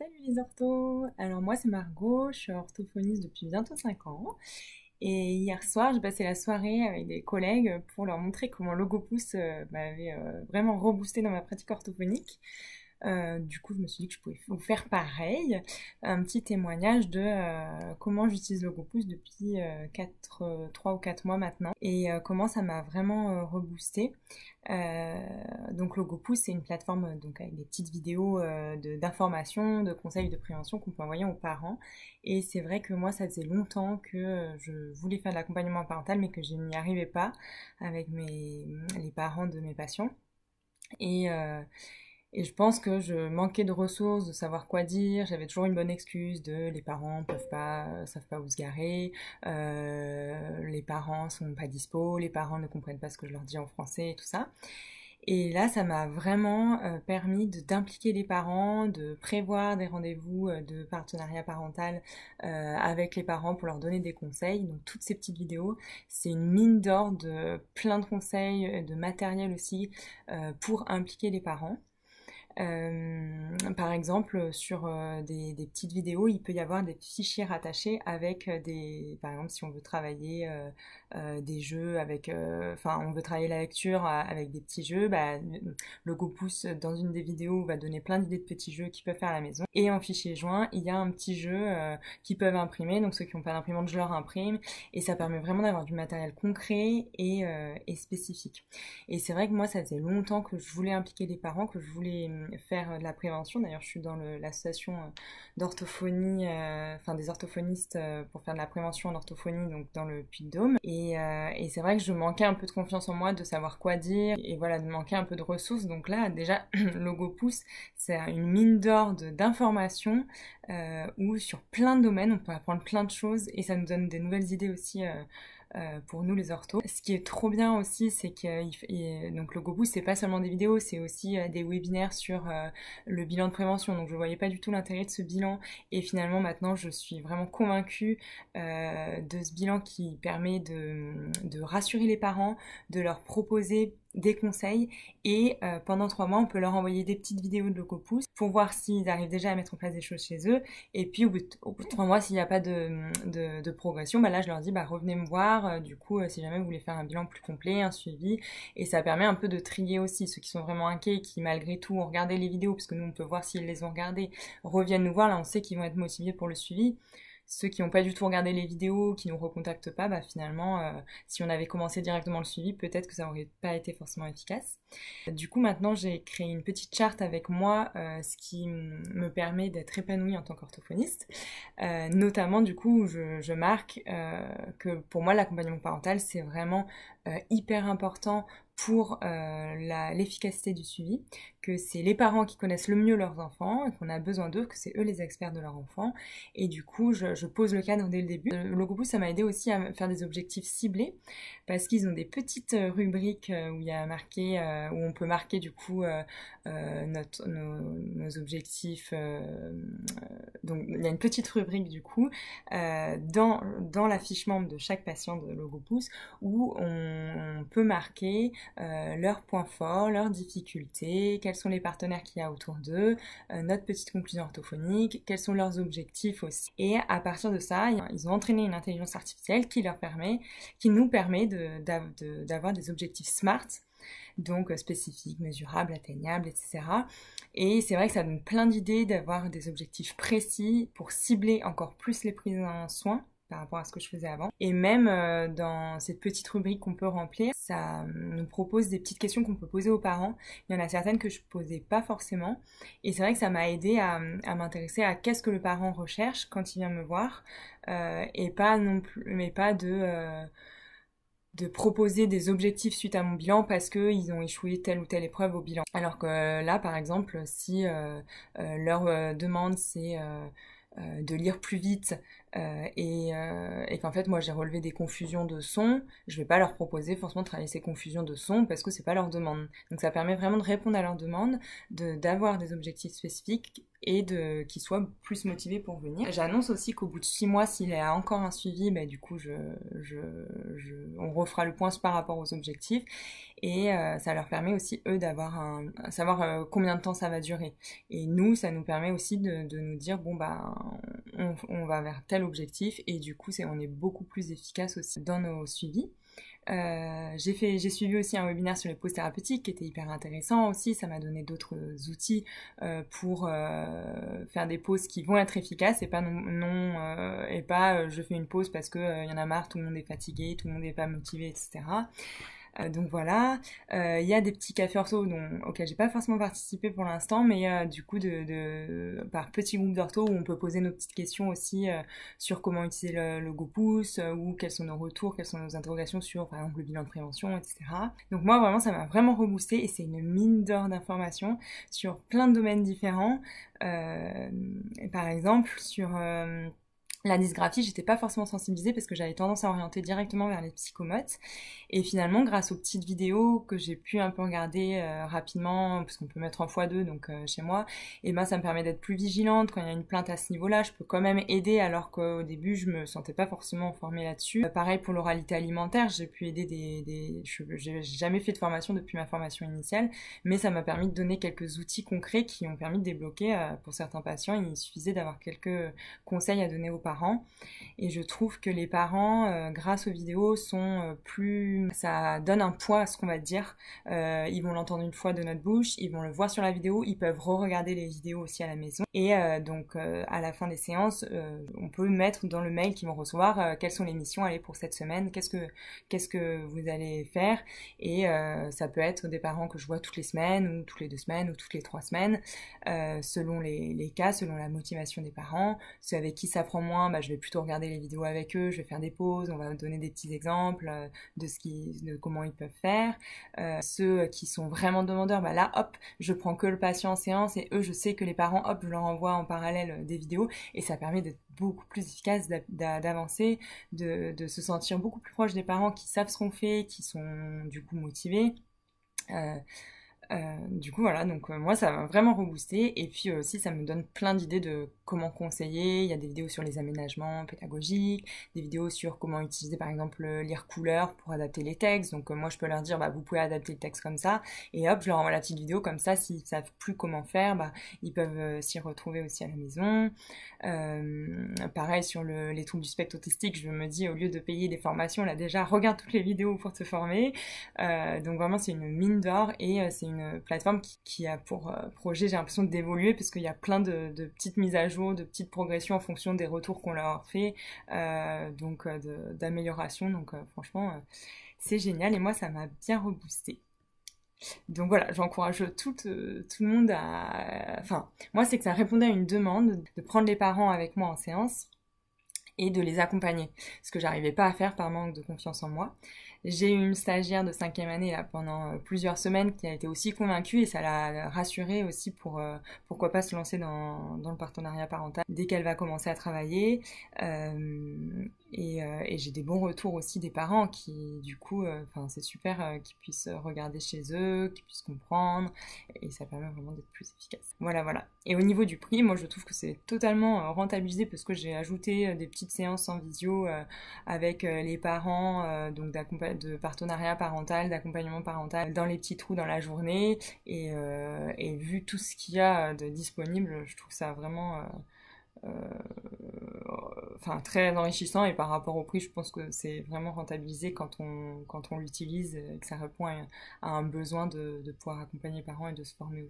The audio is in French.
Salut les orthos! Alors moi c'est Margot, je suis orthophoniste depuis bientôt 5 ans. Et hier soir, j'ai passé la soirée avec des collègues pour leur montrer comment Logopousse m'avait vraiment reboosté dans ma pratique orthophonique. Du coup, je me suis dit que je pouvais vous faire pareil. Un petit témoignage de comment j'utilise Logopousse depuis 3 ou 4 mois maintenant et comment ça m'a vraiment reboosté. Donc Logopousse, c'est une plateforme donc avec des petites vidéos d'information, de conseils de prévention qu'on peut envoyer aux parents. Et c'est vrai que moi, ça faisait longtemps que je voulais faire de l'accompagnement parental, mais que je n'y arrivais pas avec les parents de mes patients. Et, euh, et je pense que je manquais de ressources, de savoir quoi dire. J'avais toujours une bonne excuse de les parents savent pas où se garer, les parents sont pas dispo, les parents ne comprennent pas ce que je leur dis en français et tout ça. Et là, ça m'a vraiment permis d'impliquer les parents, de prévoir des rendez-vous de partenariat parental avec les parents pour leur donner des conseils. Donc toutes ces petites vidéos, c'est une mine d'or de plein de conseils, de matériel aussi pour impliquer les parents. Par exemple, sur des petites vidéos, il peut y avoir des fichiers rattachés avec par exemple, si on veut travailler des jeux on veut travailler la lecture avec des petits jeux, bah, Logopousse dans une des vidéos va donner plein d'idées de petits jeux qu'ils peuvent faire à la maison. Et en fichier joint, il y a un petit jeu qu'ils peuvent imprimer, donc ceux qui n'ont pas d'imprimante, je leur imprime, et ça permet vraiment d'avoir du matériel concret et spécifique. Et c'est vrai que moi, ça faisait longtemps que je voulais impliquer les parents, que je voulais faire de la prévention. D'ailleurs, je suis dans l'association d'orthophonie, des orthophonistes pour faire de la prévention en orthophonie, donc dans le Puy-de-Dôme. Et c'est vrai que je manquais un peu de confiance en moi, de savoir quoi dire, et voilà, de manquer un peu de ressources. Donc là, déjà, Logopousse, c'est une mine d'or d'informations où sur plein de domaines, on peut apprendre plein de choses, et ça nous donne des nouvelles idées aussi pour nous les orthos. Ce qui est trop bien aussi, c'est que donc Logopousse, c'est pas seulement des vidéos, c'est aussi des webinaires sur le bilan de prévention. Donc je voyais pas du tout l'intérêt de ce bilan, et finalement maintenant je suis vraiment convaincue de ce bilan qui permet de rassurer les parents, de leur proposer des conseils, et pendant 3 mois on peut leur envoyer des petites vidéos de Logopousse pour voir s'ils arrivent déjà à mettre en place des choses chez eux. Et puis au bout de 3 mois, s'il n'y a pas de progression, bah là je leur dis bah revenez me voir, du coup si jamais vous voulez faire un bilan plus complet, un suivi. Et ça permet un peu de trier aussi ceux qui sont vraiment inquiets, qui malgré tout ont regardé les vidéos, parce que nous on peut voir s'ils les ont regardées, reviennent nous voir, là on sait qu'ils vont être motivés pour le suivi. Ceux qui n'ont pas du tout regardé les vidéos, qui nous recontactent pas, bah finalement, si on avait commencé directement le suivi, peut-être que ça aurait pas été forcément efficace. Du coup, maintenant, j'ai créé une petite charte avec moi, ce qui me permet d'être épanouie en tant qu'orthophoniste. Notamment, du coup, je marque que pour moi, l'accompagnement parental, c'est vraiment hyper important pour l'efficacité du suivi, que c'est les parents qui connaissent le mieux leurs enfants et qu'on a besoin d'eux, que c'est eux les experts de leurs enfants. Et du coup, je pose le cadre dès le début. Le Logopousse, ça m'a aidé aussi à faire des objectifs ciblés, parce qu'ils ont des petites rubriques où il y a marqué, où on peut marquer du coup nos objectifs. Donc il y a une petite rubrique du coup dans la fiche membre de chaque patient de Logopousse, où on peut marquer leurs points forts, leurs difficultés, quels sont les partenaires qu'il y a autour d'eux, notre petite conclusion orthophonique, quels sont leurs objectifs aussi. Et à partir de ça, ils ont entraîné une intelligence artificielle qui nous permet d'avoir des objectifs SMART, donc spécifiques, mesurables, atteignables, etc. Et c'est vrai que ça donne plein d'idées d'avoir des objectifs précis pour cibler encore plus les prises en soin par rapport à ce que je faisais avant. Et même dans cette petite rubrique qu'on peut remplir, ça nous propose des petites questions qu'on peut poser aux parents. Il y en a certaines que je posais pas forcément. Et c'est vrai que ça m'a aidé à m'intéresser à qu'est-ce que le parent recherche quand il vient me voir. Et pas non plus, mais pas de proposer des objectifs suite à mon bilan parce qu'ils ont échoué telle ou telle épreuve au bilan. Alors que là, par exemple, si leur demande c'est de lire plus vite et qu'en fait moi j'ai relevé des confusions de son, je vais pas leur proposer forcément de travailler ces confusions de son parce que c'est pas leur demande. Donc ça permet vraiment de répondre à leur demande, d'avoir des objectifs spécifiques et qu'ils soient plus motivés pour venir. J'annonce aussi qu'au bout de 6 mois, s'il y a encore un suivi, du coup, on refera le point par rapport aux objectifs et ça leur permet aussi, eux, savoir combien de temps ça va durer. Et nous, ça nous permet aussi de nous dire, bon, on va vers tel objectif et du coup, on est beaucoup plus efficace aussi dans nos suivis. J'ai suivi aussi un webinaire sur les pauses thérapeutiques qui était hyper intéressant aussi. Ça m'a donné d'autres outils pour faire des pauses qui vont être efficaces et pas je fais une pause parce que y en a marre, tout le monde est fatigué, tout le monde n'est pas motivé, etc. Donc voilà, il y a des petits cafés ortho auxquels j'ai pas forcément participé pour l'instant, mais du coup par petits groupes d'ortho où on peut poser nos petites questions aussi sur comment utiliser le GoPouce ou quels sont nos retours, quelles sont nos interrogations sur par exemple le bilan de prévention, etc. Donc moi vraiment ça m'a vraiment reboosté et c'est une mine d'or d'informations sur plein de domaines différents. Par exemple sur la dysgraphie, j'étais pas forcément sensibilisée parce que j'avais tendance à orienter directement vers les psychomotes. Et finalement, grâce aux petites vidéos que j'ai pu un peu regarder rapidement, parce qu'on peut mettre en x2 donc chez moi, et ça me permet d'être plus vigilante. Quand il y a une plainte à ce niveau-là, je peux quand même aider alors qu'au début, je me sentais pas forcément formée là-dessus. Pareil pour l'oralité alimentaire, j'ai pu aider j'ai jamais fait de formation depuis ma formation initiale, mais ça m'a permis de donner quelques outils concrets qui ont permis de débloquer pour certains patients. Il suffisait d'avoir quelques conseils à donner aux parents. Et je trouve que les parents, grâce aux vidéos, ça donne un poids à ce qu'on va dire. Ils vont l'entendre une fois de notre bouche, ils vont le voir sur la vidéo, ils peuvent re-regarder les vidéos aussi à la maison. Et donc, à la fin des séances, on peut mettre dans le mail qu'ils vont recevoir quelles sont les missions pour cette semaine, qu'est-ce que vous allez faire. Et ça peut être des parents que je vois toutes les semaines, ou toutes les 2 semaines, ou toutes les 3 semaines, selon les cas, selon la motivation des parents. Ceux avec qui ça prend moins, je vais plutôt regarder les vidéos avec eux, je vais faire des pauses, on va donner des petits exemples de comment ils peuvent faire. Ceux qui sont vraiment demandeurs, là, hop, je prends que le patient en séance et eux, je sais que les parents, hop, je leur envoie en parallèle des vidéos et ça permet d'être beaucoup plus efficace, d'avancer, de se sentir beaucoup plus proche des parents qui savent ce qu'on fait, qui sont du coup motivés. Du coup voilà, donc moi ça m'a vraiment reboosté et puis aussi ça me donne plein d'idées de comment conseiller. Il y a des vidéos sur les aménagements pédagogiques, des vidéos sur comment utiliser par exemple lire couleur pour adapter les textes. Donc moi je peux leur dire vous pouvez adapter le texte comme ça et hop je leur envoie la petite vidéo comme ça. S'ils savent plus comment faire, ils peuvent s'y retrouver aussi à la maison. Pareil sur les troubles du spectre autistique, je me dis au lieu de payer des formations là déjà regarde toutes les vidéos pour te former. Donc vraiment c'est une mine d'or et c'est une plateforme qui a pour projet, j'ai l'impression d'évoluer parce qu'il y a plein de petites mises à jour, de petites progressions en fonction des retours qu'on leur fait, d'amélioration. Donc franchement, c'est génial et moi ça m'a bien reboosté. Donc voilà, j'encourage tout le monde moi c'est que ça répondait à une demande de prendre les parents avec moi en séance et de les accompagner, ce que j'arrivais pas à faire par manque de confiance en moi. J'ai eu une stagiaire de 5e année là, pendant plusieurs semaines qui a été aussi convaincue et ça l'a rassurée aussi pour pourquoi pas se lancer dans le partenariat parental dès qu'elle va commencer à travailler. Et j'ai des bons retours aussi des parents qui du coup c'est super qu'ils puissent regarder chez eux, qu'ils puissent comprendre et ça permet vraiment d'être plus efficace. Voilà. Et au niveau du prix, moi je trouve que c'est totalement rentabilisé parce que j'ai ajouté des petites séances en visio avec les parents donc de partenariat parental, d'accompagnement parental dans les petits trous dans la journée et vu tout ce qu'il y a de disponible, je trouve ça vraiment très enrichissant et par rapport au prix je pense que c'est vraiment rentabilisé quand on l'utilise et que ça répond à un besoin de pouvoir accompagner les parents et de se former aussi.